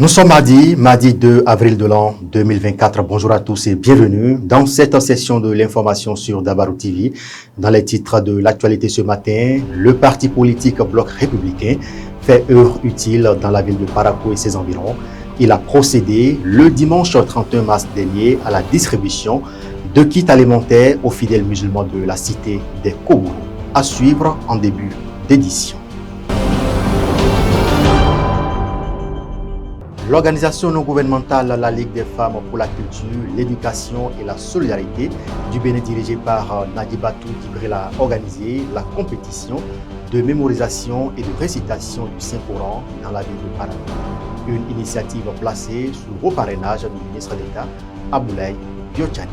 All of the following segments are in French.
Nous sommes mardi 2 avril de l'an 2024. Bonjour à tous et bienvenue dans cette session de l'information sur Dabarou TV. Dans les titres de l'actualité ce matin, le parti politique Bloc républicain fait œuvre utile dans la ville de Parakou et ses environs. Il a procédé le dimanche 31 mars dernier à la distribution de kits alimentaires aux fidèles musulmans de la cité des Kobourou. À suivre en début d'édition. L'organisation non gouvernementale La Ligue des femmes pour la culture, l'éducation et la solidarité du Bénin dirigée par Nadibatou Djibril a organisé la compétition de mémorisation et de récitation du Saint-Coran dans la ville de Parakou. Une initiative placée sous le haut parrainage du ministre d'État Aboulaye Biotchani.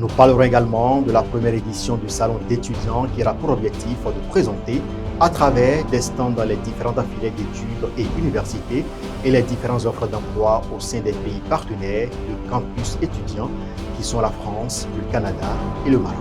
Nous parlerons également de la première édition du salon d'étudiants qui aura pour objectif de présenter à travers des stands dans les différentes filières d'études et universités et les différentes offres d'emploi au sein des pays partenaires de campus étudiants qui sont la France, le Canada et le Maroc.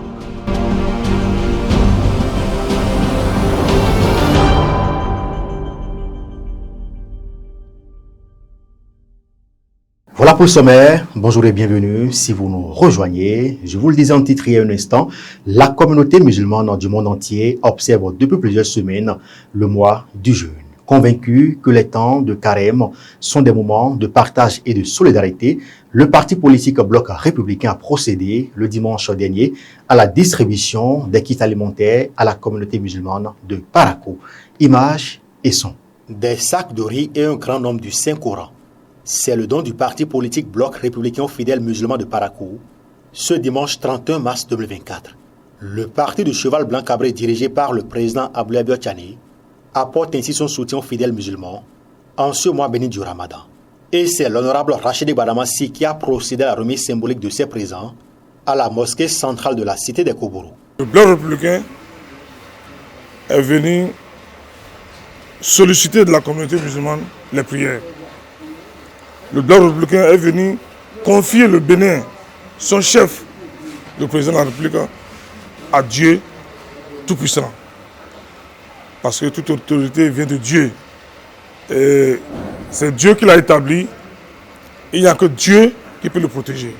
Voilà pour le sommaire. Bonjour et bienvenue. Si vous nous rejoignez, je vous le disais en titre il y a un instant, la communauté musulmane du monde entier observe depuis plusieurs semaines le mois du jeûne. Convaincu que les temps de carême sont des moments de partage et de solidarité, le parti politique Bloc républicain a procédé le dimanche dernier à la distribution des kits alimentaires à la communauté musulmane de Parakou. Images et sons. Des sacs de riz et un grand nombre du Saint-Coran. C'est le don du parti politique Bloc républicain aux fidèles musulmans de Parakou, ce dimanche 31 mars 2024. Le parti de cheval blanc cabré dirigé par le président Aboulaye Biotchani apporte ainsi son soutien aux fidèles musulmans en ce mois béni du Ramadan. Et c'est l'honorable Rachidi Badamassi qui a procédé à la remise symbolique de ses présents à la mosquée centrale de la cité des Kobourou. Le Bloc républicain est venu solliciter de la communauté musulmane les prières. Le Bloc républicain est venu confier le Bénin, son chef, le président de la République, à Dieu Tout-Puissant. Parce que toute autorité vient de Dieu. Et c'est Dieu qui l'a établi. Il n'y a que Dieu qui peut le protéger.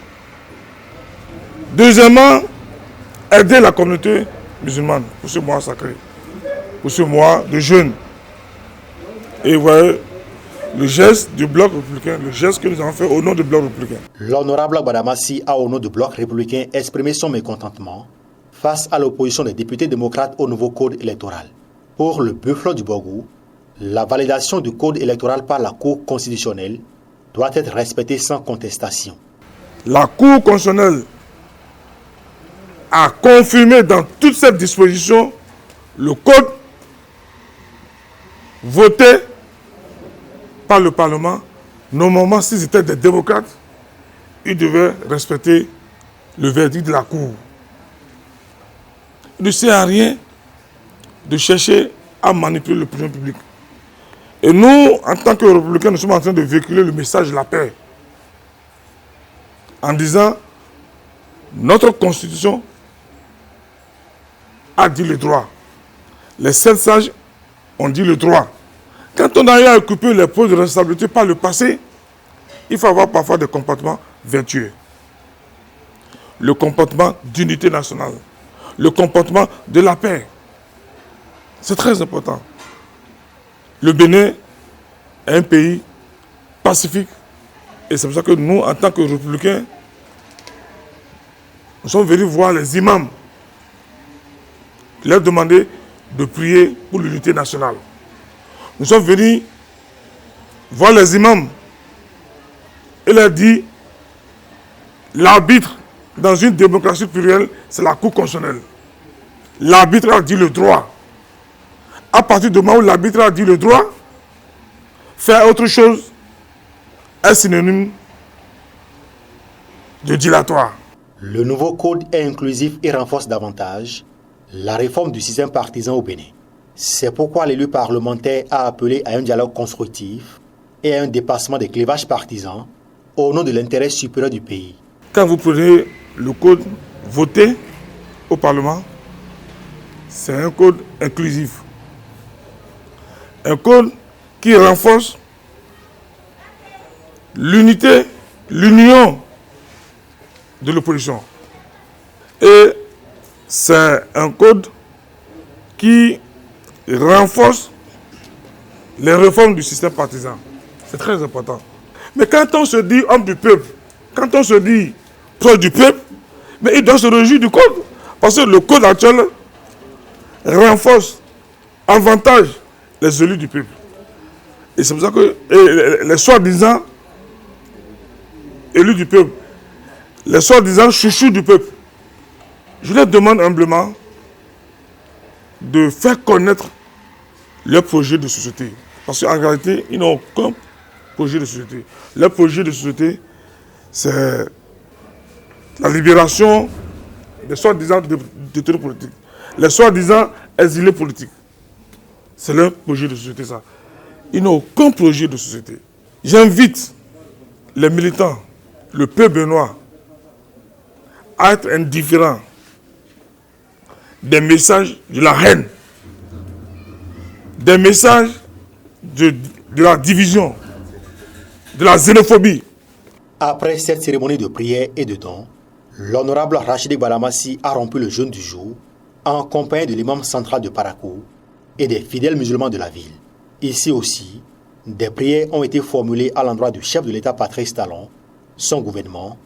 Deuxièmement, aider la communauté musulmane pour ce mois sacré, pour ce mois de jeûne. Et vous voyez, le geste du Bloc républicain, le geste que nous avons fait au nom du Bloc républicain. L'honorable Badamassi a au nom du Bloc républicain exprimé son mécontentement face à l'opposition des députés démocrates au nouveau code électoral. Pour le Buffalo du Bogou, la validation du code électoral par la Cour constitutionnelle doit être respectée sans contestation. La Cour constitutionnelle a confirmé dans toutes ces dispositions le code voté par le Parlement. Normalement, s'ils étaient des démocrates, ils devaient respecter le verdict de la Cour. Il ne sert à rien de chercher à manipuler l'opinion publique. Et nous, en tant que républicains, nous sommes en train de véhiculer le message de la paix. En disant, notre Constitution a dit le droit. Les 7 sages ont dit le droit. Quand on a eu à occuper les postes de responsabilité par le passé, il faut avoir parfois des comportements vertueux. Le comportement d'unité nationale. Le comportement de la paix. C'est très important. Le Bénin est un pays pacifique. Et c'est pour ça que nous, en tant que républicains, nous sommes venus voir les imams, leur demander de prier pour l'unité nationale. Nous sommes venus voir les imams et leur dire l'arbitre dans une démocratie plurielle, c'est la Cour constitutionnelle. L'arbitre a dit le droit. À partir du moment où l'arbitre a dit le droit, faire autre chose est synonyme de dilatoire. Le nouveau code est inclusif et renforce davantage la réforme du système partisan au Bénin. C'est pourquoi l'élu parlementaire a appelé à un dialogue constructif et à un dépassement des clivages partisans au nom de l'intérêt supérieur du pays. Quand vous prenez le code voté au Parlement, c'est un code inclusif. un code qui renforce l'unité, l'union de l'opposition. Et c'est un code qui renforce les réformes du système partisan. C'est très important. Mais quand on se dit homme du peuple, quand on se dit proche du peuple, mais il doit se réjouir du code. Parce que le code actuel renforce, avantage les élus du peuple. Et c'est pour ça que les soi-disant élus du peuple, les soi-disant chouchous du peuple, je leur demande humblement de faire connaître leur projet de société. Parce qu'en réalité, ils n'ont aucun projet de société. Leur projet de société, c'est la libération des soi-disant détenus politiques, les soi-disant exilés politiques. C'est leur projet de société, ça. Ils n'ont aucun projet de société. J'invite les militants, le peuple béninois, à être indifférents des messages de la haine, des messages de la division, de la xénophobie. Après cette cérémonie de prière et de don, l'honorable Rachidi Balamassi a rompu le jeûne du jour en compagnie de l'imam central de Parakou et des fidèles musulmans de la ville. Ici aussi, des prières ont été formulées à l'endroit du chef de l'État Patrice Talon, son gouvernement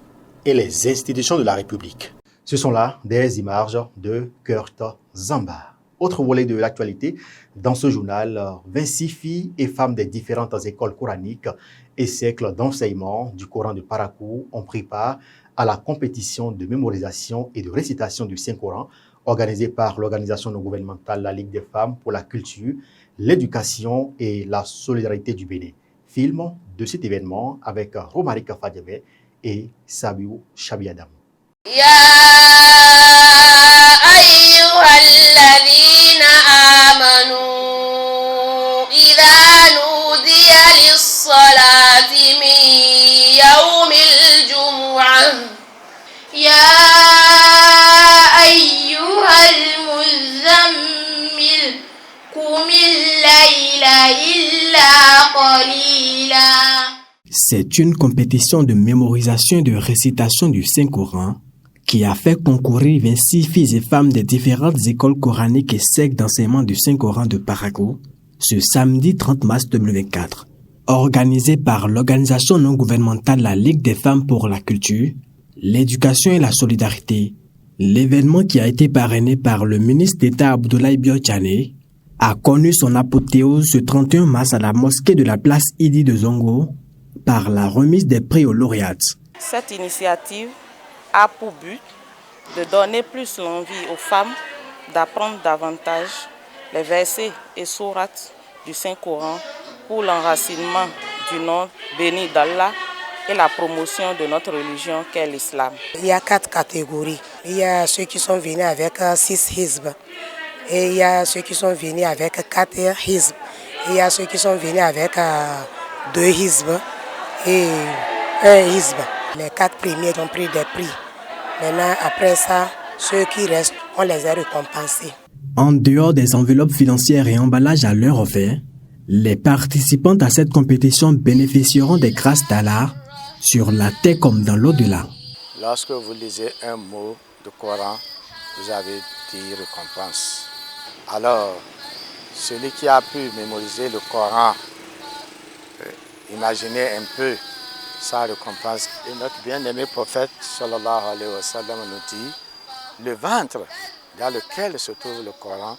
et les institutions de la République. Ce sont là des images de Kurt Zamba. Autre volet de l'actualité, dans ce journal, 26 filles et femmes des différentes écoles coraniques et cercles d'enseignement du Coran de Parakou ont pris part à la compétition de mémorisation et de récitation du Saint-Coran organisée par l'organisation non gouvernementale La Ligue des femmes pour la culture, l'éducation et la solidarité du Bénin. Film de cet événement avec Romaric Fadjebe et Sabiou Chabiadam. يا أيها الذين آمنوا إذا نودي للصلاة من يوم الجمعة يا أيها المزمل قم الليل إلا قليلا. C'est une compétition de mémorisation et de récitation du Saint-Coran qui a fait concourir 26 filles et femmes des différentes écoles coraniques et sectes d'enseignement du Saint-Coran de Parakou ce samedi 30 mars 2024. Organisé par l'organisation non gouvernementale La Ligue des femmes pour la culture, l'éducation et la solidarité, l'événement qui a été parrainé par le ministre d'État Abdoulaye Biotchane a connu son apothéose ce 31 mars à la mosquée de la place Idi de Zongo par la remise des prix aux lauréates. Cette initiative a pour but de donner plus l'envie aux femmes d'apprendre davantage les versets et sourates du Saint-Coran pour l'enracinement du nom béni d'Allah et la promotion de notre religion qu'est l'islam. Il y a 4 catégories. Il y a ceux qui sont venus avec 6 hizb. Et il y a ceux qui sont venus avec 4 hizb. Et il y a ceux qui sont venus avec 2 hizb et 1 hizb. Les 4 premiers ont pris des prix. Maintenant, après ça, ceux qui restent, on les a récompensés. En dehors des enveloppes financières et emballages à leur offert, les participants à cette compétition bénéficieront des grâces d'Allah sur la terre comme dans l'au-delà. Lorsque vous lisez un mot du Coran, vous avez 10 récompenses. Alors, celui qui a pu mémoriser le Coran, imaginez un peu sa récompense. Et notre bien-aimé prophète, sallallahu alayhi wa sallam, nous dit, le ventre dans lequel se trouve le Coran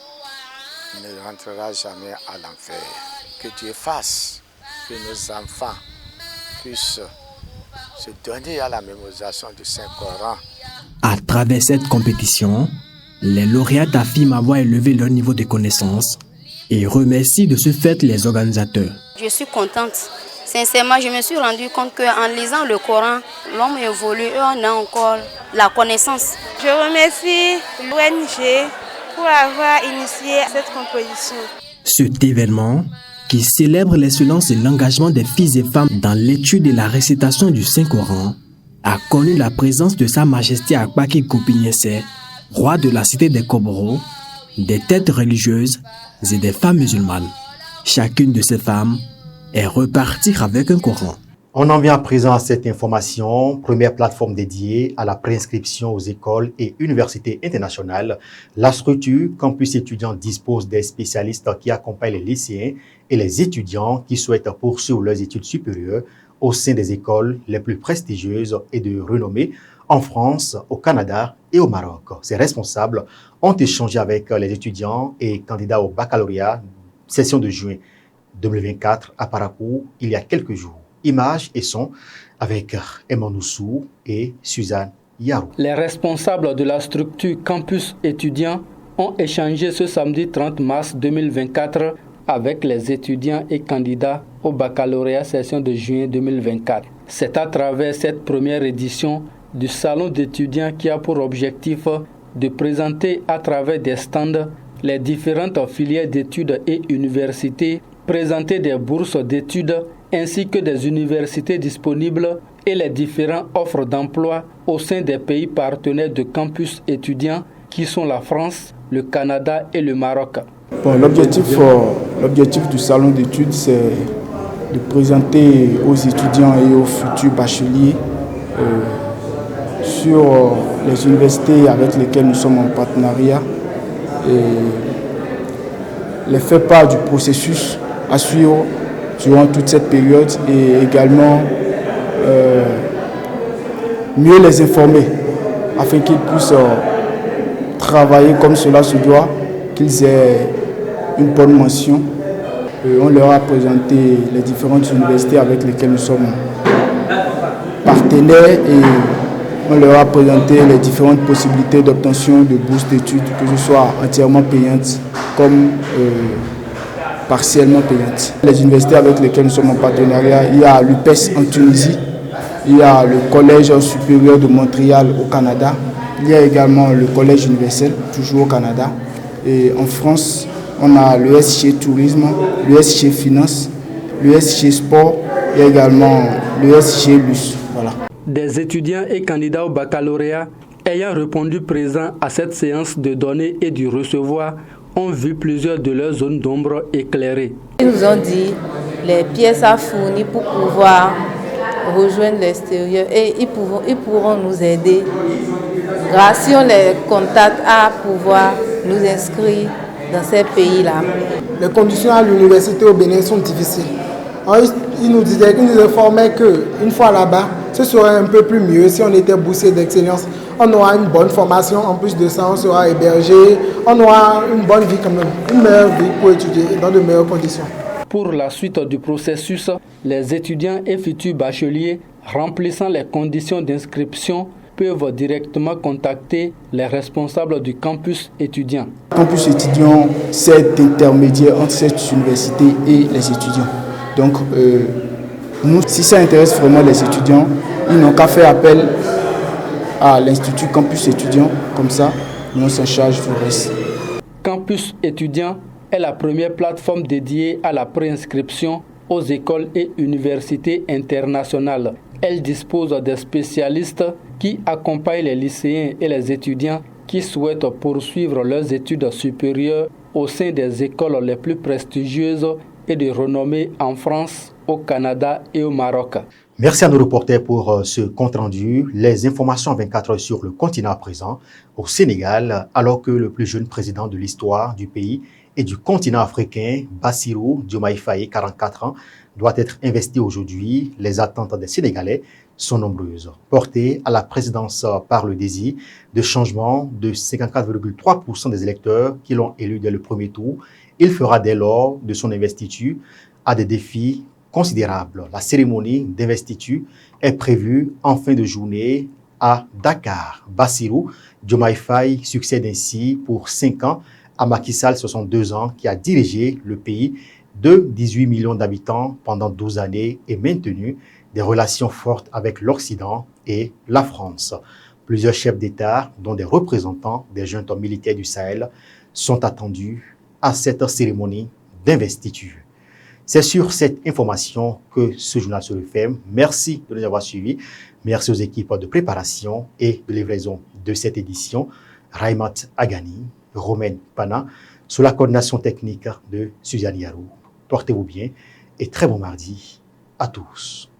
ne rentrera jamais à l'enfer. Que Dieu fasse que nos enfants puissent se donner à la mémorisation du Saint-Coran. À travers cette compétition, les lauréats affirment avoir élevé leur niveau de connaissance et remercient de ce fait les organisateurs. Je suis contente. Sincèrement, je me suis rendu compte qu'en lisant le Coran, l'homme évolue et on a encore la connaissance. Je remercie l'ONG pour avoir initié cette compétition. Cet événement, qui célèbre l'excellence et l'engagement des filles et femmes dans l'étude et la récitation du Saint-Coran, a connu la présence de Sa Majesté Akbaki Kopignese, roi de la cité des Koboro, des têtes religieuses et des femmes musulmanes. Chacune de ces femmes est repartie avec un Coran. On en vient à présent à cette information. Première plateforme dédiée à la préinscription aux écoles et universités internationales. La structure Campus étudiant dispose des spécialistes qui accompagnent les lycéens et les étudiants qui souhaitent poursuivre leurs études supérieures au sein des écoles les plus prestigieuses et de renommée en France, au Canada et au Maroc. Ces responsables ont échangé avec les étudiants et candidats au baccalauréat, session de juin 2024 à Parakou, il y a quelques jours. Images et sons avec Emma Noussou et Suzanne Yarou. Les responsables de la structure Campus étudiant ont échangé ce samedi 30 mars 2024 avec les étudiants et candidats au baccalauréat session de juin 2024. C'est à travers cette première édition du salon d'étudiants qui a pour objectif de présenter à travers des stands les différentes filières d'études et universités, présenter des bourses d'études ainsi que des universités disponibles et les différentes offres d'emploi au sein des pays partenaires de campus étudiants qui sont la France, le Canada et le Maroc. Bon, l'objectif du salon d'études, c'est de présenter aux étudiants et aux futurs bacheliers sur les universités avec lesquelles nous sommes en partenariat et les faire part du processus à suivre durant toute cette période et également mieux les informer afin qu'ils puissent travailler comme cela se doit, qu'ils aient une bonne mention. On leur a présenté les différentes universités avec lesquelles nous sommes partenaires et on leur a présenté les différentes possibilités d'obtention de bourses d'études, que ce soit entièrement payantes comme partiellement payantes. Les universités avec lesquelles nous sommes en partenariat, il y a l'UPES en Tunisie, il y a le Collège supérieur de Montréal au Canada, il y a également le Collège universel, toujours au Canada. Et en France, on a le SG Tourisme, le SG Finance, le SG Sport et également le SG Luce. Voilà. Des étudiants et candidats au baccalauréat ayant répondu présents à cette séance de donner et du recevoir ont vu plusieurs de leurs zones d'ombre éclairées. Ils nous ont dit les pièces à fournir pour pouvoir rejoindre l'extérieur et ils pourront nous aider grâce si on les contacte à pouvoir nous inscrire dans ces pays-là. Les conditions à l'université au Bénin sont difficiles. Ils nous informaient qu'une fois là-bas, ce serait un peu plus mieux si on était boursier d'excellence. On aura une bonne formation, en plus de ça, on sera hébergé, on aura une bonne vie quand même, une meilleure vie pour étudier dans de meilleures conditions. Pour la suite du processus, les étudiants et futurs bacheliers remplissant les conditions d'inscription peuvent directement contacter les responsables du campus étudiant. Le campus étudiant, c'est intermédiaire entre cette université et les étudiants. Donc, nous, si ça intéresse vraiment les étudiants, ils n'ont qu'à faire appel à l'Institut Campus étudiant, comme ça, nous on s'en charge du reste. Campus étudiant est la première plateforme dédiée à la préinscription aux écoles et universités internationales. Elle dispose des spécialistes qui accompagnent les lycéens et les étudiants qui souhaitent poursuivre leurs études supérieures au sein des écoles les plus prestigieuses et de renommée en France, au Canada et au Maroc. Merci à nos reporters pour ce compte-rendu. Les informations 24 heures sur le continent à présent, au Sénégal, alors que le plus jeune président de l'histoire du pays et du continent africain, Bassirou Diomaye Faye, 44 ans, doit être investi aujourd'hui. Les attentes des Sénégalais sont nombreuses. Portées à la présidence par le désir de changement de 54,3% des électeurs qui l'ont élu dès le premier tour, il fera dès lors de son investiture à des défis considérables. La cérémonie d'investiture est prévue en fin de journée à Dakar. Bassirou Diomaye Faye succède ainsi pour 5 ans à Macky Sall, 62 ans, qui a dirigé le pays de 18 millions d'habitants pendant 12 années et maintenu des relations fortes avec l'Occident et la France. Plusieurs chefs d'État, dont des représentants des juntes militaires du Sahel, sont attendus à cette cérémonie d'investiture. C'est sur cette information que ce journal se referme. Merci de nous avoir suivis. Merci aux équipes de préparation et de livraison de cette édition. Raimat Agani, Romaine Pana, sous la coordination technique de Suzanne Yarou. portez-vous bien et très bon mardi à tous.